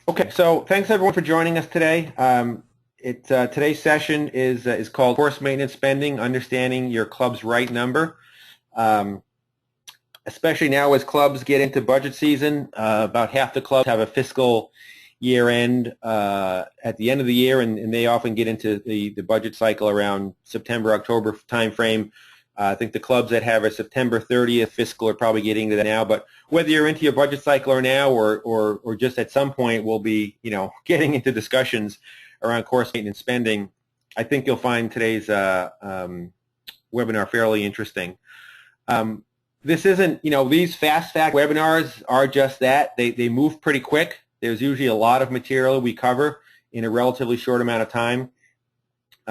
Okay, so thanks everyone for joining us today. Today's session is called Course Maintenance Spending, Understanding Your Club's Right Number. Um, Especially now as clubs get into budget season, about half the clubs have a fiscal year end at the end of the year, and they often get into the budget cycle around September, October timeframe. I think the clubs that have a September 30th fiscal are probably getting to that now. But whether you're into your budget cycle or now, or just at some point, we'll be getting into discussions around course maintenance spending. I think you'll find today's webinar fairly interesting. This isn't, these fast fact webinars are just that. They move pretty quick. There's usually a lot of material we cover in a relatively short amount of time.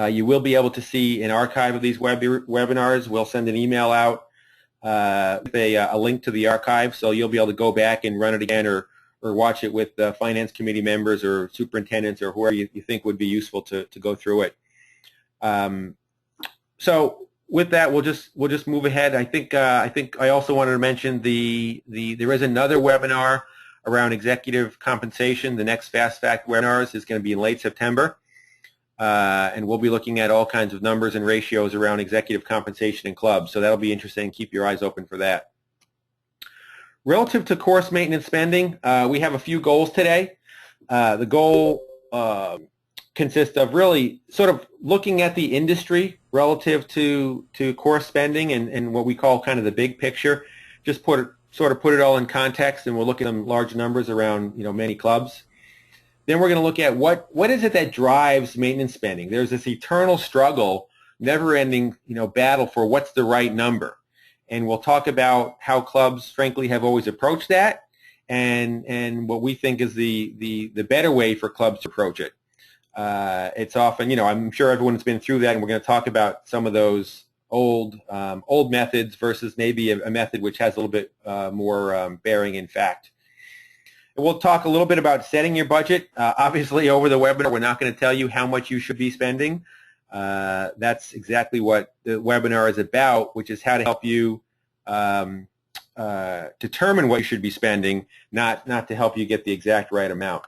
You will be able to see an archive of these webinars. We'll send an email out with a link to the archive, so you'll be able to go back and run it again or watch it with the finance committee members or superintendents or whoever you think would be useful to go through it. So with that, we'll just move ahead. I think I also wanted to mention there is another webinar around executive compensation. The next Fast Fact webinars is going to be in late September. And we'll be looking at all kinds of numbers and ratios around executive compensation in clubs. So that'll be interesting. Keep your eyes open for that. Relative to course maintenance spending, we have a few goals today. The goal consists of really sort of looking at the industry relative to course spending and what we call kind of the big picture. Just put it all in context, and we'll look at some large numbers around many clubs. Then we're going to look at what is it that drives maintenance spending. There's this eternal struggle, never-ending battle for what's the right number, and we'll talk about how clubs, frankly, have always approached that, and what we think is the better way for clubs to approach it. It's often, I'm sure everyone's been through that, and we're going to talk about some of those old methods versus maybe a method which has a little bit more bearing in fact. We'll talk a little bit about setting your budget. Obviously, over the webinar, we're not going to tell you how much you should be spending. That's exactly what the webinar is about, which is how to help you determine what you should be spending, not to help you get the exact right amount.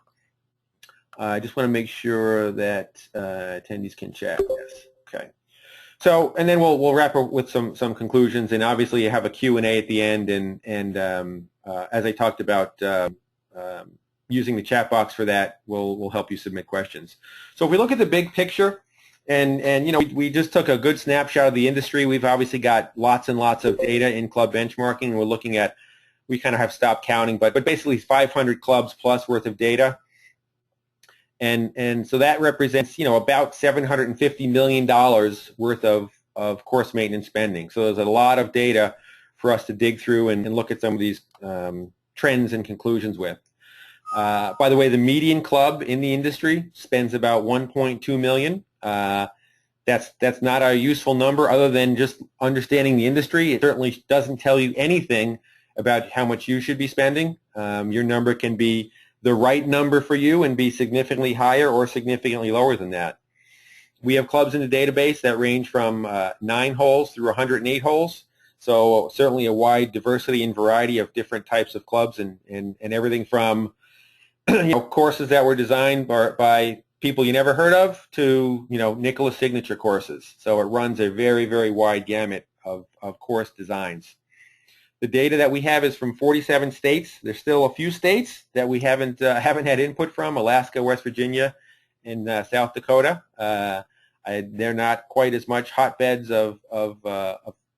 I just want to make sure that attendees can chat. Yes. Okay. So, and then we'll wrap up with some conclusions, and obviously you have a Q&A at the end, and as I talked about. Using the chat box for that will help you submit questions. So if we look at the big picture, and we just took a good snapshot of the industry. We've obviously got lots and lots of data in club benchmarking. We're looking at, we kind of have stopped counting, but basically 500 clubs plus worth of data. And so that represents about $750 million worth of course maintenance spending. So there's a lot of data for us to dig through and look at some of these trends and conclusions with. By the way, the median club in the industry spends about $1.2 million. That's not a useful number other than just understanding the industry. It certainly doesn't tell you anything about how much you should be spending. Your number can be the right number for you and be significantly higher or significantly lower than that. We have clubs in the database that range from 9 holes through 108 holes. So certainly a wide diversity and variety of different types of clubs and everything from courses that were designed by people you never heard of to Nicholas signature courses. So it runs a very, very wide gamut of course designs. The data that we have is from 47 states. There's still a few states that we haven't had input from: Alaska, West Virginia, and South Dakota. They're not quite as much hotbeds of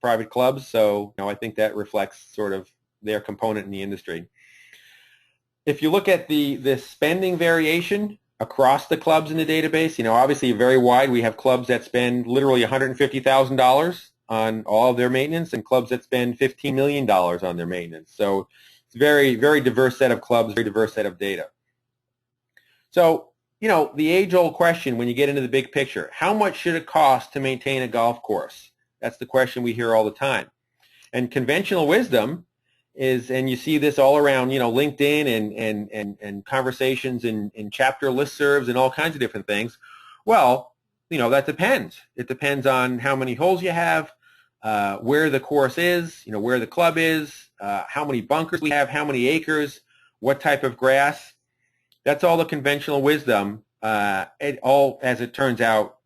private clubs, so I think that reflects sort of their component in the industry. If you look at the spending variation across the clubs in the database, obviously very wide. We have clubs that spend literally $150,000 on all of their maintenance, and clubs that spend $15 million on their maintenance. So it's a very, very diverse set of clubs, very diverse set of data. So the age-old question when you get into the big picture: how much should it cost to maintain a golf course? That's the question we hear all the time. And conventional wisdom is, and you see this all around, LinkedIn and conversations in chapter listservs and all kinds of different things. Well, that depends. It depends on how many holes you have, where the course is, where the club is, how many bunkers we have, how many acres, what type of grass. That's all the conventional wisdom. It all, as it turns out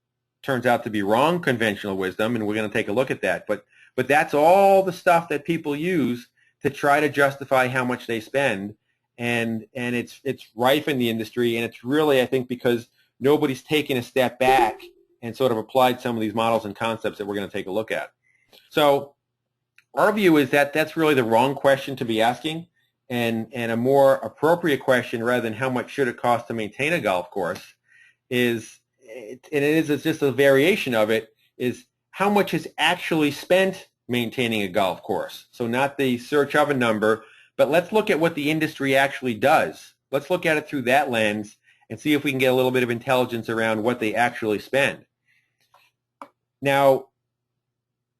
to be wrong conventional wisdom, and we're going to take a look at that. But that's all the stuff that people use to try to justify how much they spend, and it's rife in the industry, and it's really, I think, because nobody's taken a step back and sort of applied some of these models and concepts that we're going to take a look at. So our view is that that's really the wrong question to be asking, and a more appropriate question, rather than how much should it cost to maintain a golf course, it's just a variation of it, is how much is actually spent maintaining a golf course. So not the search of a number, but let's look at what the industry actually does. Let's look at it through that lens and see if we can get a little bit of intelligence around what they actually spend. Now,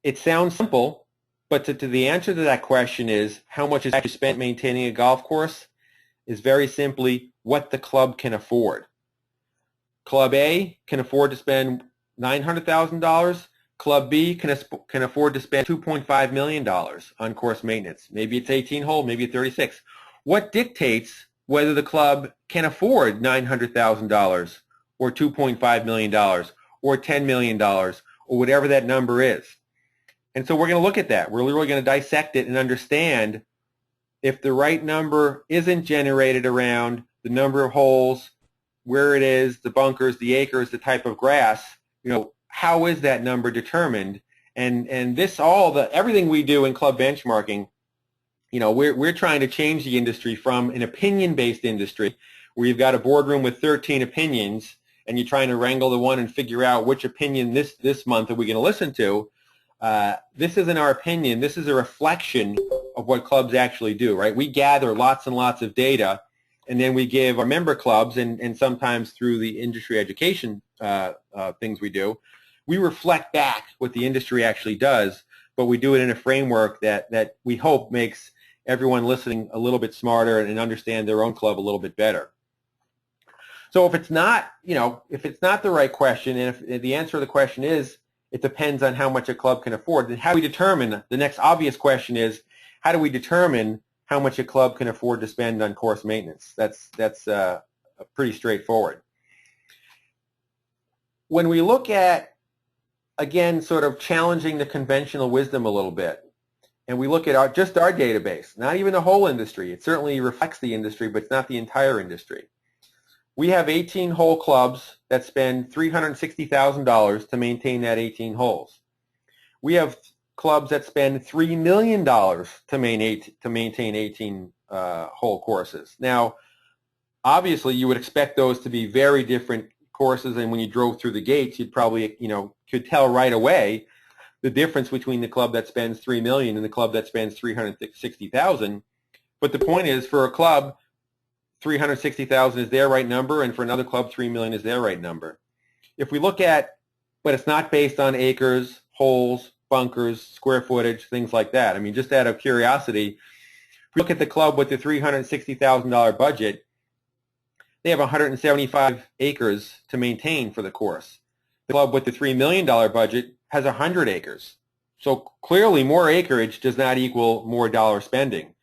it sounds simple, but to the answer to that question is how much is actually spent maintaining a golf course is very simply what the club can afford. Club A can afford to spend $900,000. Club B can afford to spend $2.5 million on course maintenance. Maybe it's 18 hole, maybe it's 36. What dictates whether the club can afford $900,000 or $2.5 million or $10 million or whatever that number is? And so we're going to look at that. We're really going to dissect it and understand if the right number isn't generated around the number of holes, where it is, the bunkers, the acres, the type of grass, how is that number determined? And this everything we do in club benchmarking, we're trying to change the industry from an opinion-based industry where you've got a boardroom with 13 opinions and you're trying to wrangle the one and figure out which opinion this month are we going to listen to. This isn't our opinion. This is a reflection of what clubs actually do, right? We gather lots and lots of data, and then we give our member clubs, and sometimes through the industry education things we do, we reflect back what the industry actually does, but we do it in a framework that we hope makes everyone listening a little bit smarter and understand their own club a little bit better. So if it's not the right question, and if the answer to the question is it depends on how much a club can afford, then how do we determine? The next obvious question is, how do we determine how much a club can afford to spend on course maintenance? That's pretty straightforward. When we look at, again, sort of challenging the conventional wisdom a little bit, and we look at just our database, not even the whole industry. It certainly reflects the industry, but it's not the entire industry. We have 18 hole clubs that spend $360,000 to maintain that 18 holes. We have clubs that spend $3 million to maintain 18 hole courses. Now, obviously, you would expect those to be very different courses, and when you drove through the gates, you'd probably could tell right away the difference between the club that spends $3 million and the club that spends $360,000. But the point is, for a club, $360,000 is their right number, and for another club, $3 million is their right number. If we look at, but it's not based on acres, holes, bunkers, square footage, things like that. I mean, just out of curiosity, if we look at the club with the $360,000 budget, they have 175 acres to maintain for the course. The club with the $3 million budget has 100 acres. So clearly, more acreage does not equal more dollar spending.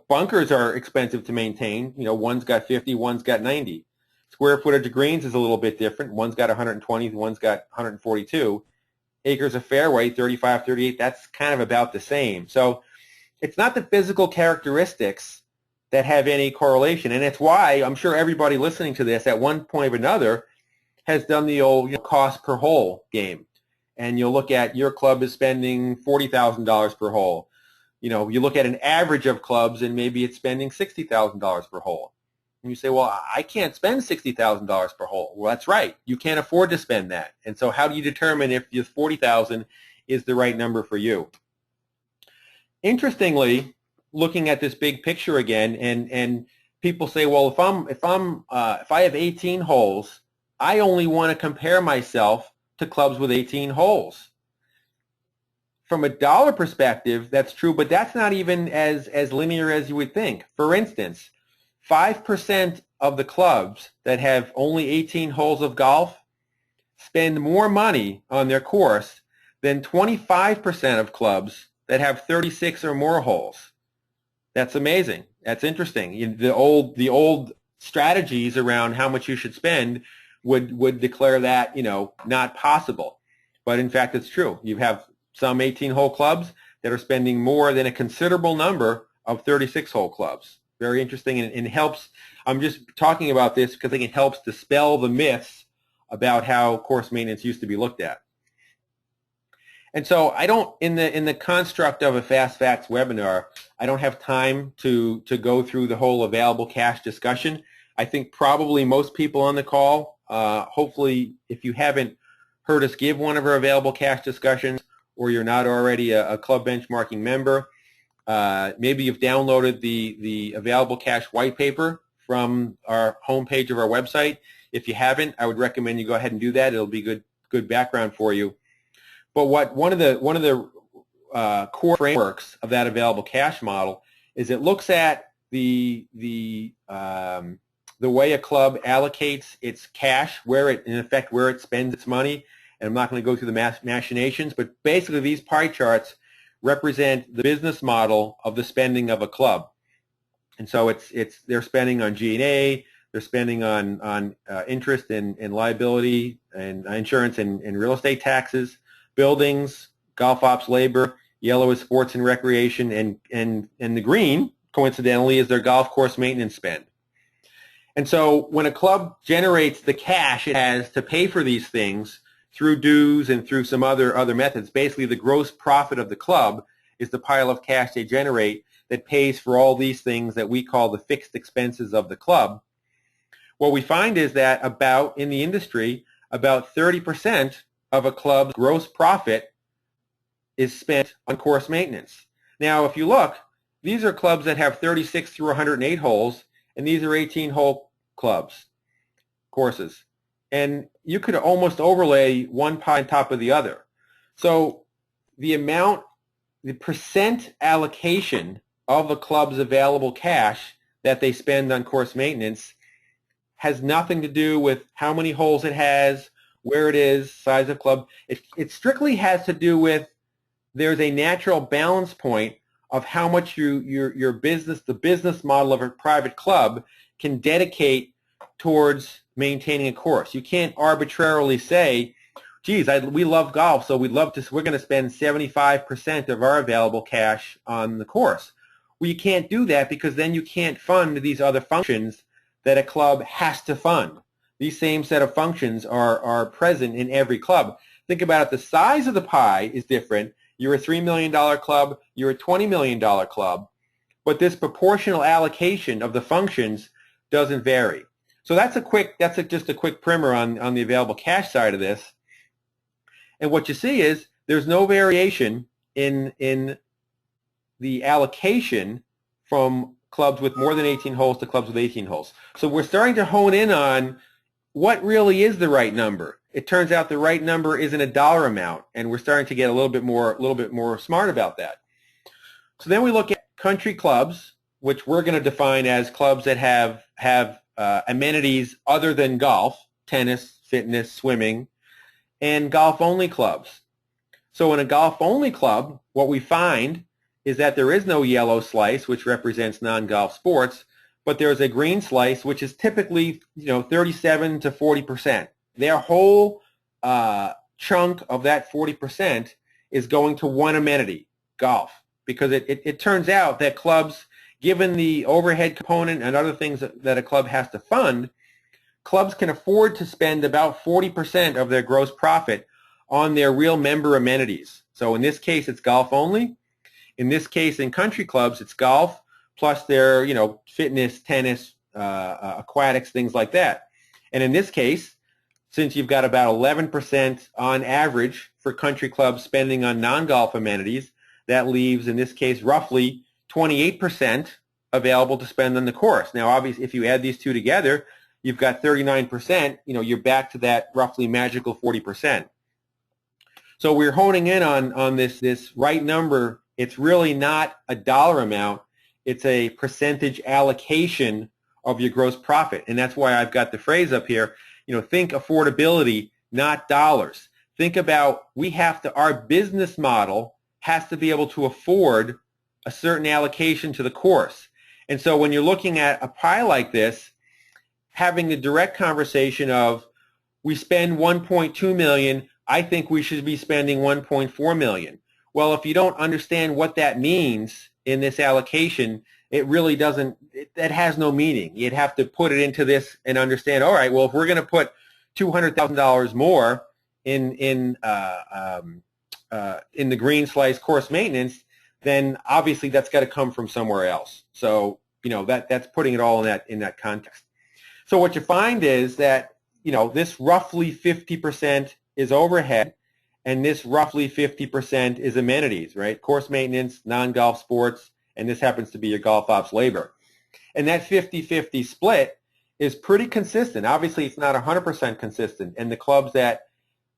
Bunkers are expensive to maintain. One's got 50, one's got 90. Square footage of greens is a little bit different. One's got 120, one's got 142. Acres of fairway, 35, 38, that's kind of about the same. So it's not the physical characteristics that have any correlation. And it's why I'm sure everybody listening to this at one point or another has done the old cost per hole game. And you'll look at your club is spending $40,000 per hole. You look at an average of clubs and maybe it's spending $60,000 per hole. And you say, well, I can't spend $60,000 per hole. Well, that's right. You can't afford to spend that. And so how do you determine if the $40,000 is the right number for you? Interestingly, looking at this big picture again, and people say, well, if I have 18 holes, I only want to compare myself to clubs with 18 holes. From a dollar perspective, that's true, but that's not even as linear as you would think. For instance, 5% of the clubs that have only 18 holes of golf spend more money on their course than 25% of clubs that have 36 or more holes. That's amazing. That's interesting. The old strategies around how much you should spend would declare that, not possible. But in fact, it's true. You have some 18-hole clubs that are spending more than a considerable number of 36-hole clubs. Very interesting, and it helps. I'm just talking about this because I think it helps dispel the myths about how course maintenance used to be looked at. And so I don't, in the construct of a Fast Facts webinar, I don't have time to go through the whole available cash discussion. I think probably most people on the call, hopefully if you haven't heard us give one of our available cash discussions, or you're not already a club benchmarking member, maybe you've downloaded the available cash white paper from our homepage of our website. If you haven't, I would recommend you go ahead and do that. It'll be good background for you. But one of the core frameworks of that available cash model is it looks at the way a club allocates its cash, where it spends its money. And I'm not going to go through the machinations, but basically these pie charts represent the business model of the spending of a club. And so they're spending on G&A, they're spending on interest and liability and insurance and real estate taxes, buildings, golf ops labor. Yellow is sports and recreation, and the green, coincidentally, is their golf course maintenance spend. And so when a club generates the cash it has to pay for these things through dues and through some other methods, basically the gross profit of the club is the pile of cash they generate that pays for all these things that we call the fixed expenses of the club. What we find is that in the industry, about 30% of a club's gross profit is spent on course maintenance. Now, if you look, these are clubs that have 36 through 108 holes, and these are 18-hole courses. And you could almost overlay one pie on top of the other. So the percent allocation of the club's available cash that they spend on course maintenance has nothing to do with how many holes it has, where it is, size of club. It strictly has to do with there's a natural balance point of how much your business, the business model of a private club, can dedicate towards maintaining a course. You can't arbitrarily say, geez, we love golf, so we're going to spend 75% of our available cash on the course. Well, you can't do that because then you can't fund these other functions that a club has to fund. These same set of functions are present in every club. Think about it. The size of the pie is different. You're a $3 million club. You're a $20 million club. But this proportional allocation of the functions doesn't vary. So that's just a quick primer on the available cash side of this. And what you see is there's no variation in the allocation from clubs with more than 18 holes to clubs with 18 holes. So we're starting to hone in on what really is the right number. It turns out the right number isn't a dollar amount, and we're starting to get a little bit more smart about that. So then we look at country clubs, which we're going to define as clubs that have amenities other than golf, tennis, fitness, swimming, and golf-only clubs. So in a golf-only club, what we find is that there is no yellow slice, which represents non-golf sports, but there's a green slice, which is typically 37 to 40%. Their whole chunk of that 40% is going to one amenity, golf, because it turns out that clubs, given the overhead component and other things that a club has to fund, clubs can afford to spend about 40% of their gross profit on their real member amenities. So in this case, it's golf only. In this case, in country clubs, it's golf plus their fitness, tennis, aquatics, things like that. And in this case, since you've got about 11% on average for country clubs spending on non-golf amenities, that leaves, in this case, roughly 28% available to spend on the course. Now, obviously, if you add these two together, you've got 39%. You're back to that roughly magical 40%. So we're honing in on this right number. It's really not a dollar amount. It's a percentage allocation of your gross profit. And that's why I've got the phrase up here, think affordability, not dollars. Think about our business model has to be able to afford a certain allocation to the course. And so when you're looking at a pie like this, having the direct conversation of, we spend 1.2 million, I think we should be spending 1.4 million. Well, if you don't understand what that means in this allocation, it really doesn't, that has no meaning. You'd have to put it into this and understand, all right, well, if we're going to put $200,000 more in the green slice course maintenance, then obviously that's got to come from somewhere else. So, that's putting it all in that context. So what you find is that, this roughly 50% is overhead, and this roughly 50% is amenities, right? Course maintenance, non-golf sports, and this happens to be your golf ops labor. And that 50-50 split is pretty consistent. Obviously, it's not 100% consistent, and the clubs that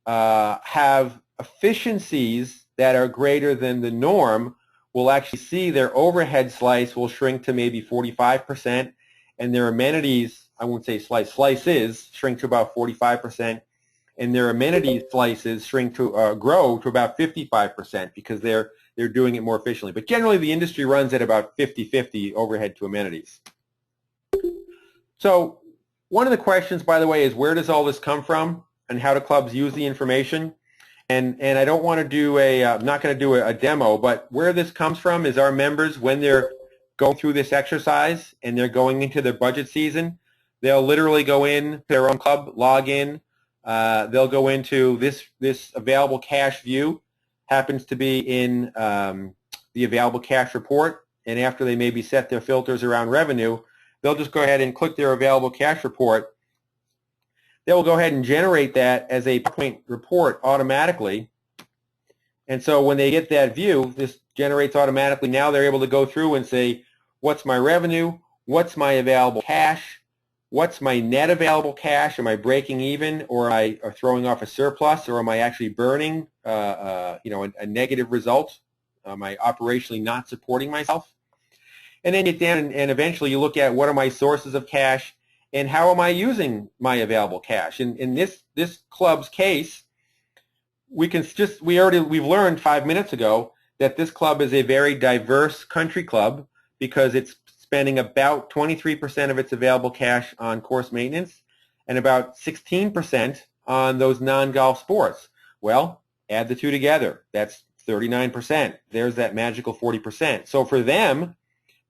have efficiencies that are greater than the norm will actually see their overhead slice will shrink to maybe 45%, and their amenities, I won't say slices, shrink to about 45%, and their amenities slices shrink to grow to about 55% because they're doing it more efficiently. But generally, the industry runs at about 50-50 overhead to amenities. So one of the questions, by the way, is where does all this come from, and how do clubs use the information? And I don't want to do I'm not going to do a demo, but where this comes from is our members, when they're going through this exercise and they're going into their budget season, they'll literally go in their own club, log in. They'll go into this available cash view, happens to be in the available cash report, and after they maybe set their filters around revenue, they'll just go ahead and click their available cash report. They will go ahead and generate that as a PowerPoint report automatically. And so when they get that view, this generates automatically. Now they're able to go through and say, what's my revenue? What's my available cash? What's my net available cash? Am I breaking even, or am I throwing off a surplus, or am I actually burning a negative result? Am I operationally not supporting myself? And then you get down and eventually you look at what are my sources of cash, and how am I using my available cash? In this club's case, we've learned 5 minutes ago that this club is a very diverse country club because it's spending about 23% of its available cash on course maintenance and about 16% on those non-golf sports. Well, add the two together. That's 39%. There's that magical 40%. So for them,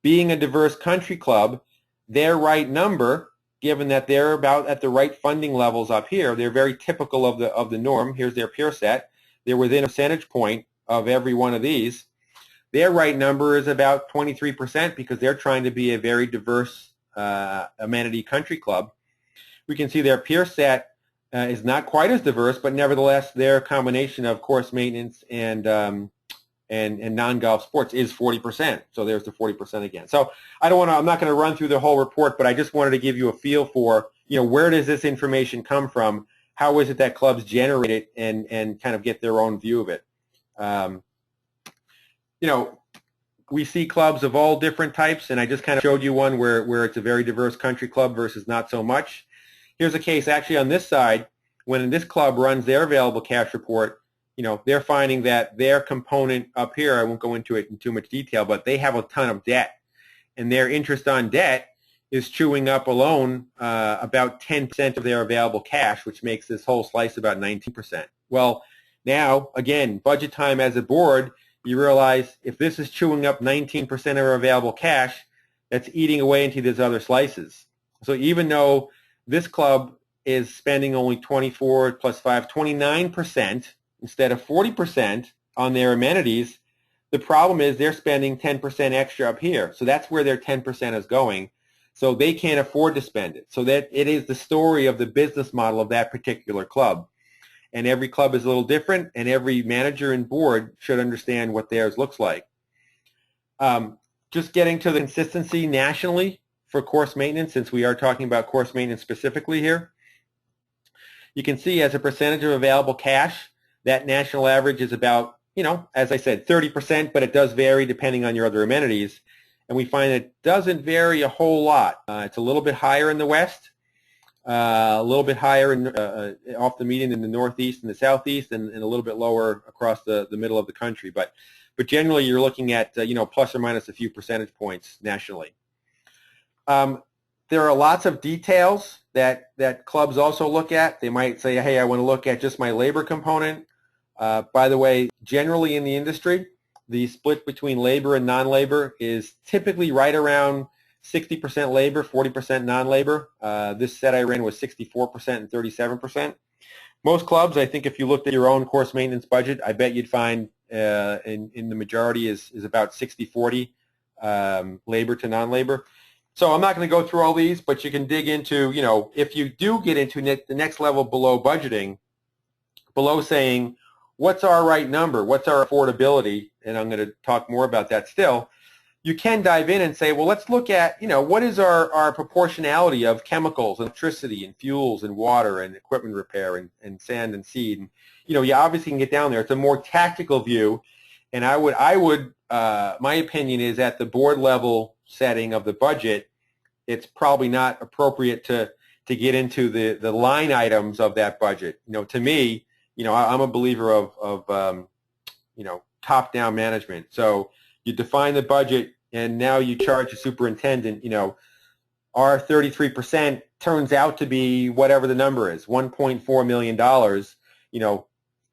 being a diverse country club, their right number, given that they're about at the right funding levels up here, they're very typical of the norm. Here's their peer set. They're within a percentage point of every one of these. Their right number is about 23% because they're trying to be a very diverse amenity country club. We can see their peer set is not quite as diverse, but nevertheless, their combination of course maintenance and non-golf sports is 40%. So there's the 40% again. So I'm not going to run through the whole report, but I just wanted to give you a feel for, where does this information come from? How is it that clubs generate it and kind of get their own view of it? We see clubs of all different types, and I just kind of showed you one where it's a very diverse country club versus not so much. Here's a case actually on this side, when this club runs their available cash report, they're finding that their component up here, I won't go into it in too much detail, but they have a ton of debt, and their interest on debt is chewing up alone about 10% of their available cash, which makes this whole slice about 19%. Well, now, again, budget time as a board, you realize if this is chewing up 19% of our available cash, that's eating away into these other slices. So even though this club is spending only 24 plus 5, 29% instead of 40% on their amenities, the problem is they're spending 10% extra up here. So that's where their 10% is going. So they can't afford to spend it. So that it is the story of the business model of that particular club. And every club is a little different, and every manager and board should understand what theirs looks like. Just getting to the consistency nationally for course maintenance, since we are talking about course maintenance specifically here. You can see as a percentage of available cash, that national average is about, as I said, 30%, but it does vary depending on your other amenities. And we find it doesn't vary a whole lot. It's a little bit higher in the West, a little bit higher off the median in the Northeast and the Southeast, and a little bit lower across the middle of the country. But generally, you're looking at plus or minus a few percentage points nationally. The there are lots of details that clubs also look at. They might say, hey, I want to look at just my labor component. By the way, generally in the industry, the split between labor and non-labor is typically right around 60% labor, 40% non-labor. This set I ran was 64% and 37%. Most clubs, I think if you looked at your own course maintenance budget, I bet you'd find in the majority is about 60-40 labor to non-labor. So I'm not going to go through all these, but you can dig into, if you do get into the next level below budgeting, below saying, what's our right number? What's our affordability? And I'm going to talk more about that still. You can dive in and say, well, let's look at, what is our proportionality of chemicals, electricity, and fuels, and water, and equipment repair, and sand and seed. And, you obviously can get down there. It's a more tactical view. And I would, my opinion is at the board level setting of the budget, it's probably not appropriate to get into the line items of that budget. To me, I'm a believer of top-down management. So you define the budget, and now you charge the superintendent, our 33% turns out to be whatever the number is, $1.4 million.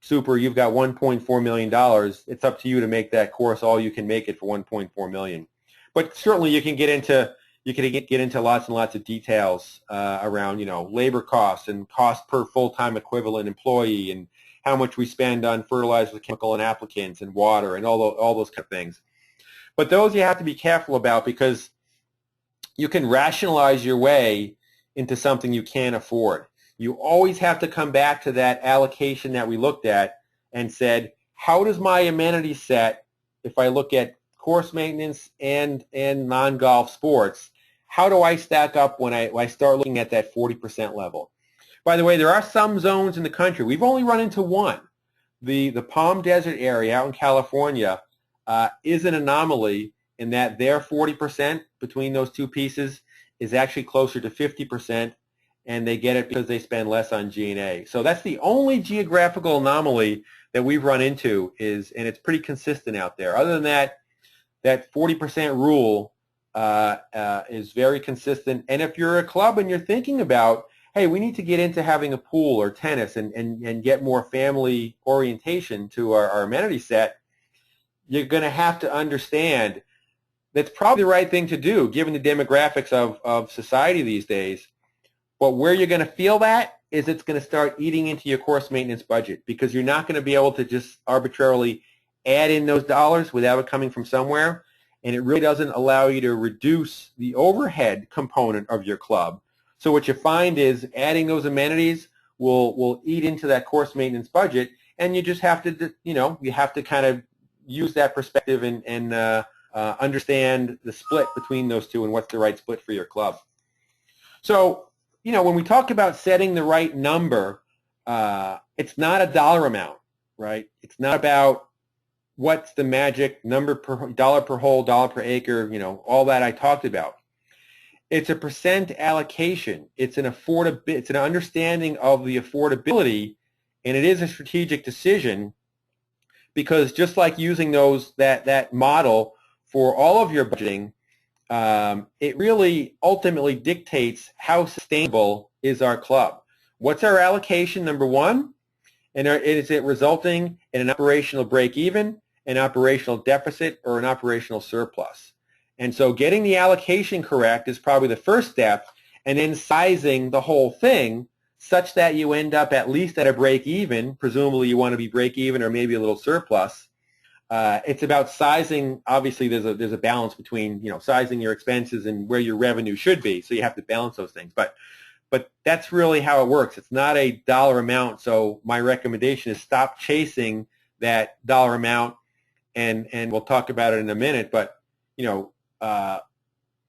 Super, you've got $1.4 million. It's up to you to make that course all you can make it for $1.4 million. But certainly you can get into lots and lots of details around labor costs and cost per full-time equivalent employee and how much we spend on fertilizer, chemical, and applicants and water and all those kind of things. But those you have to be careful about because you can rationalize your way into something you can't afford. You always have to come back to that allocation that we looked at and said, how does my amenity set, if I look at course maintenance and non-golf sports, how do I stack up when I start looking at that 40% level? By the way, there are some zones in the country. We've only run into one. The Palm Desert area out in California is an anomaly in that their 40% between those two pieces is actually closer to 50%, and they get it because they spend less on G&A. So that's the only geographical anomaly that we've run into and it's pretty consistent out there. Other than that, that 40% rule is very consistent. And if you're a club and you're thinking about, hey, we need to get into having a pool or tennis and get more family orientation to our amenity set, you're going to have to understand that's probably the right thing to do given the demographics of society these days. But where you're going to feel that is it's going to start eating into your course maintenance budget because you're not going to be able to just arbitrarily add in those dollars without it coming from somewhere. And it really doesn't allow you to reduce the overhead component of your club. So what you find is adding those amenities will eat into that course maintenance budget, and you just have to, you have to kind of use that perspective and understand the split between those two and what's the right split for your club. So, when we talk about setting the right number, it's not a dollar amount, right? It's not about what's the magic number per dollar per hole, dollar per acre, all that I talked about. It's a percent allocation. It's an understanding of the affordability, and it is a strategic decision because just like using that model for all of your budgeting, it really ultimately dictates how sustainable is our club. What's our allocation, number one? And is it resulting in an operational break-even, an operational deficit, or an operational surplus? And so getting the allocation correct is probably the first step, and then sizing the whole thing such that you end up at least at a break-even. Presumably you want to be break-even or maybe a little surplus. It's about sizing. Obviously, there's a balance between sizing your expenses and where your revenue should be. So you have to balance those things. But that's really how it works. It's not a dollar amount. So my recommendation is stop chasing that dollar amount, and we'll talk about it in a minute. But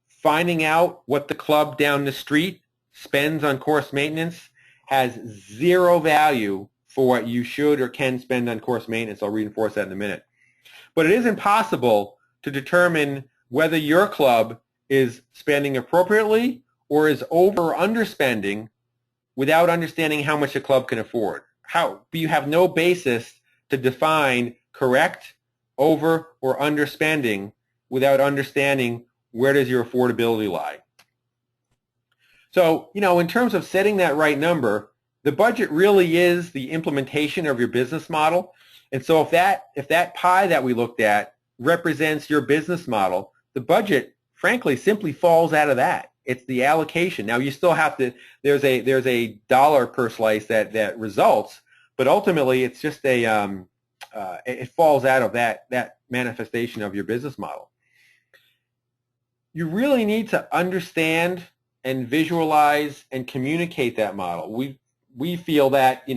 finding out what the club down the street spends on course maintenance has zero value for what you should or can spend on course maintenance. I'll reinforce that in a minute. But it is impossible to determine whether your club is spending appropriately or is over or underspending without understanding how much a club can afford. You have no basis to define correct, over, or underspending without understanding where does your affordability lie. So, in terms of setting that right number, the budget really is the implementation of your business model. And so if that pie that we looked at represents your business model, the budget, frankly, simply falls out of that. It's the allocation. Now, you still have to, there's a dollar per slice that results, but ultimately it's just it falls out of that manifestation of your business model. You really need to understand and visualize and communicate that model. We feel that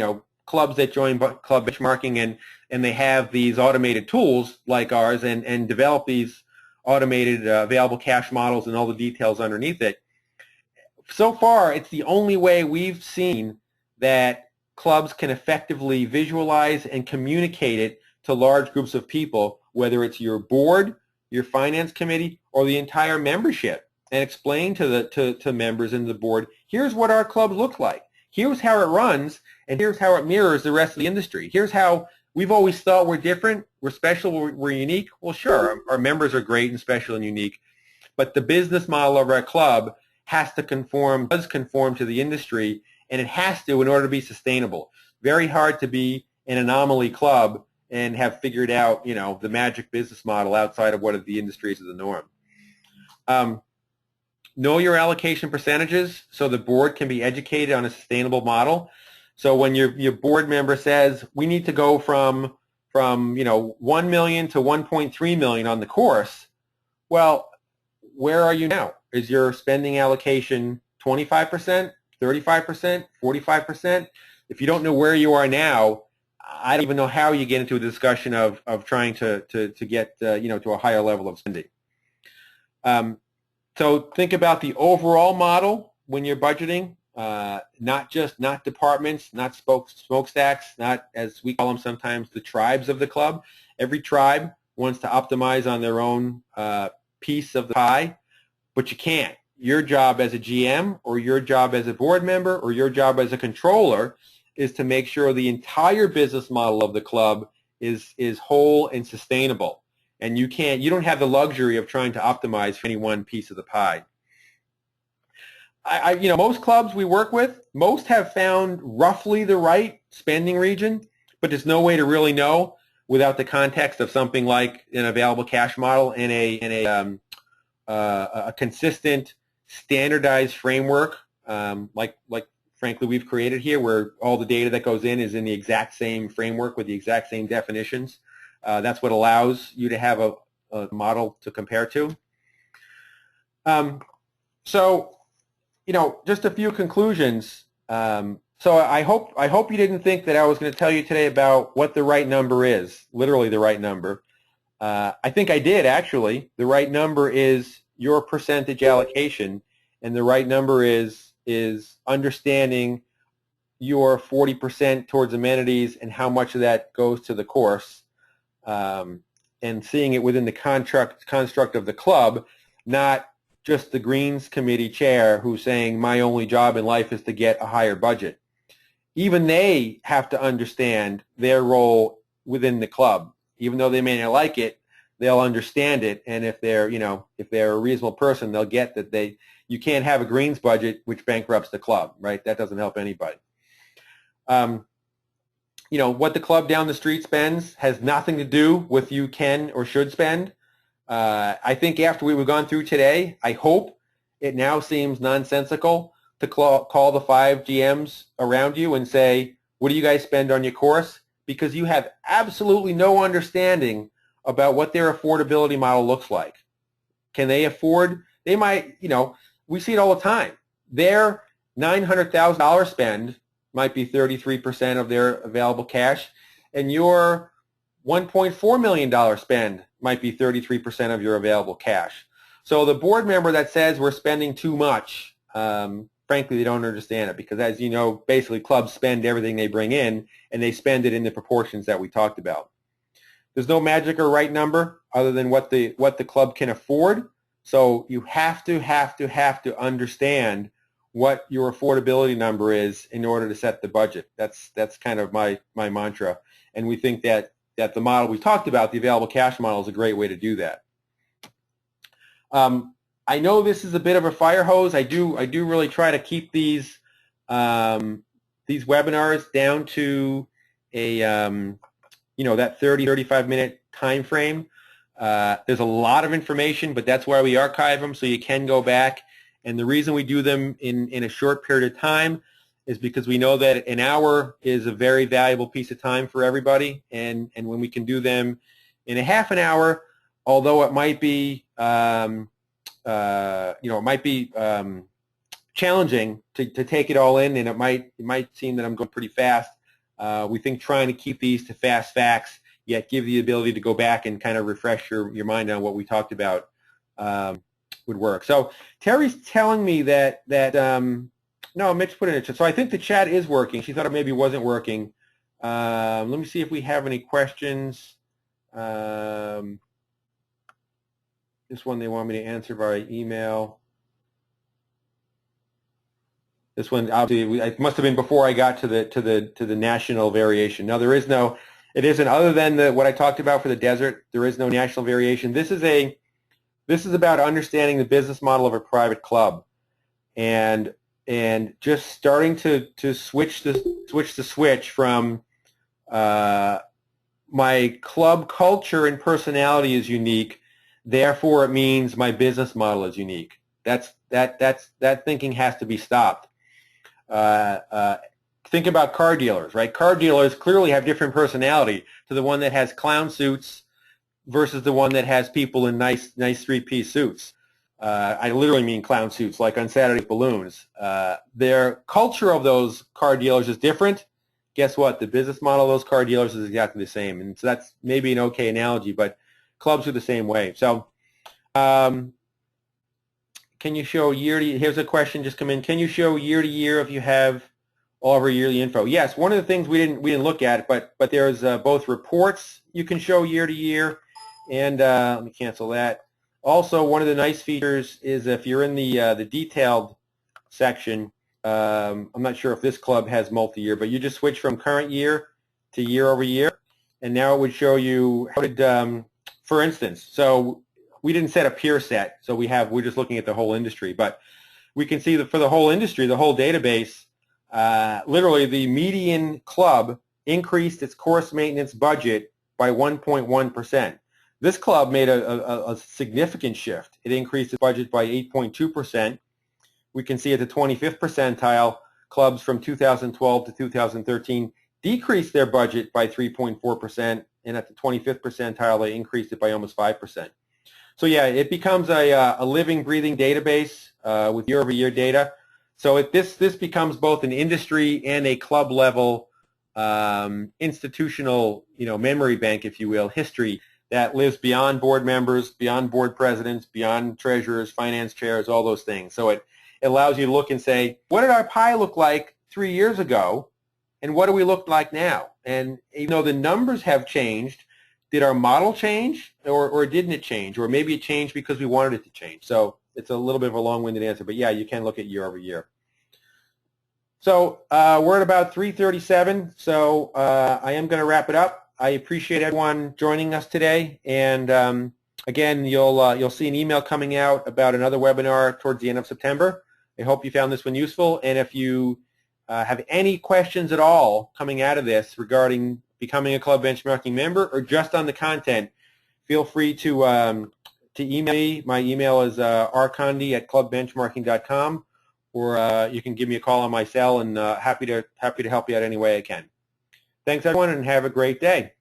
clubs that join club benchmarking and they have these automated tools like ours and develop these automated available cash models and all the details underneath it. So far, it's the only way we've seen that clubs can effectively visualize and communicate it to large groups of people, whether it's your board, your finance committee, or the entire membership, and explain to members in the board, here's what our club looks like. Here's how it runs, and here's how it mirrors the rest of the industry. Here's how we've always thought we're different, we're special, we're unique. Well, sure, our members are great and special and unique, but the business model of our club does conform to the industry, and it has to in order to be sustainable. Very hard to be an anomaly club and have figured out, the magic business model outside of what the industry is the norm. Know your allocation percentages so the board can be educated on a sustainable model. So when your board member says we need to go from 1 million to 1.3 million on the course, well, where are you now? Is your spending allocation 25%, 35%, 45%? If you don't know where you are now, I don't even know how you get into a discussion of trying to get to a higher level of spending. So think about the overall model when you're budgeting, not departments, not smokestacks, not, as we call them sometimes, the tribes of the club. Every tribe wants to optimize on their own piece of the pie, but you can't. Your job as a GM or your job as a board member or your job as a controller is to make sure the entire business model of the club is whole and sustainable. And you don't have the luxury of trying to optimize for any one piece of the pie. Most clubs we work with, most have found roughly the right spending region, but there's no way to really know without the context of something like an available cash model and a consistent, standardized framework, like frankly we've created here, where all the data that goes in is in the exact same framework with the exact same definitions. That's what allows you to have a model to compare to. So, just a few conclusions. So I hope you didn't think that I was going to tell you today about what the right number is, literally the right number. I think I did, actually. The right number is your percentage allocation, and the right number is understanding your 40% towards amenities and how much of that goes to the course, and seeing it within the construct of the club, not just the Greens Committee chair who's saying my only job in life is to get a higher budget. Even they have to understand their role within the club. Even though they may not like it, they'll understand it, and if they're a reasonable person, they'll get that you can't have a Greens budget which bankrupts the club, right? That doesn't help anybody. What the club down the street spends has nothing to do with you can or should spend. I think after we've gone through today, I hope it now seems nonsensical to call the 5 GMs around you and say, what do you guys spend on your course? Because you have absolutely no understanding about what their affordability model looks like. Can they afford? They might, we see it all the time. Their $900,000 spend might be 33% of their available cash, and your $1.4 million spend might be 33% of your available cash. So the board member that says we're spending too much, frankly, they don't understand it, because as you know, basically clubs spend everything they bring in, and they spend it in the proportions that we talked about. There's no magic or right number other than what the club can afford. So you have to understand what your affordability number is in order to set the budget. That's kind of my mantra, and we think that the model we talked about, the available cash model, is a great way to do that. I know this is a bit of a fire hose. I do really try to keep these webinars down to a that 30-35 minute time frame. There's a lot of information, but that's why we archive them, so you can go back. And the reason we do them in a short period of time is because we know that an hour is a very valuable piece of time for everybody. And when we can do them in a half an hour, although it might be challenging to take it all in, and it might seem that I'm going pretty fast. We think trying to keep these to fast facts, yet give the ability to go back and kind of refresh your mind on what we talked about would work. So Terry's telling me that no, Mitch put it in the chat. So I think the chat is working. She thought it maybe wasn't working. Let me see if we have any questions. This one they want me to answer via email. This one obviously it must have been before I got to the national variation. No, there is no. It isn't, other than what I talked about for the desert. There is no national variation. This is about understanding the business model of a private club, and just starting to switch the switch from my club culture and personality is unique, therefore it means my business model is unique. That thinking has to be stopped. Think about car dealers, right? Car dealers clearly have different personality to the one that has clown suits versus the one that has people in nice three-piece suits. I literally mean clown suits, like on Saturday Balloons. Their culture of those car dealers is different. Guess what? The business model of those car dealers is exactly the same. And so that's maybe an okay analogy, but clubs are the same way. So can you show year-to-year? Here's a question just come in. Can you show year-to-year if you have all of our yearly info? Yes, one of the things we didn't look at, but there's both reports you can show year-to-year, and let me cancel that. Also, one of the nice features is if you're in the detailed section, I'm not sure if this club has multi-year, but you just switch from current year to year over year, and now it would show you how did, for instance, so we didn't set a peer set, so we're just looking at the whole industry, but we can see that for the whole industry, the whole database, literally the median club increased its course maintenance budget by 1.1%. This club made a significant shift. It increased its budget by 8.2%. We can see at the 25th percentile, clubs from 2012 to 2013 decreased their budget by 3.4%, and at the 25th percentile, they increased it by almost 5%. So yeah, it becomes a living, breathing database with year-over-year data. So this becomes both an industry and a club level institutional, memory bank, if you will, history that lives beyond board members, beyond board presidents, beyond treasurers, finance chairs, all those things. So it allows you to look and say, what did our pie look like 3 years ago, and what do we look like now? And even though the numbers have changed, did our model change, or didn't it change? Or maybe it changed because we wanted it to change. So it's a little bit of a long-winded answer, but yeah, you can look at year over year. So we're at about 3:37, so I am going to wrap it up. I appreciate everyone joining us today, and again, you'll see an email coming out about another webinar towards the end of September. I hope you found this one useful, and if you have any questions at all coming out of this regarding becoming a club benchmarking member or just on the content, feel free to email me. My email is rcondi@clubbenchmarking.com, or you can give me a call on my cell, and happy to help you out any way I can. Thanks, everyone, and have a great day.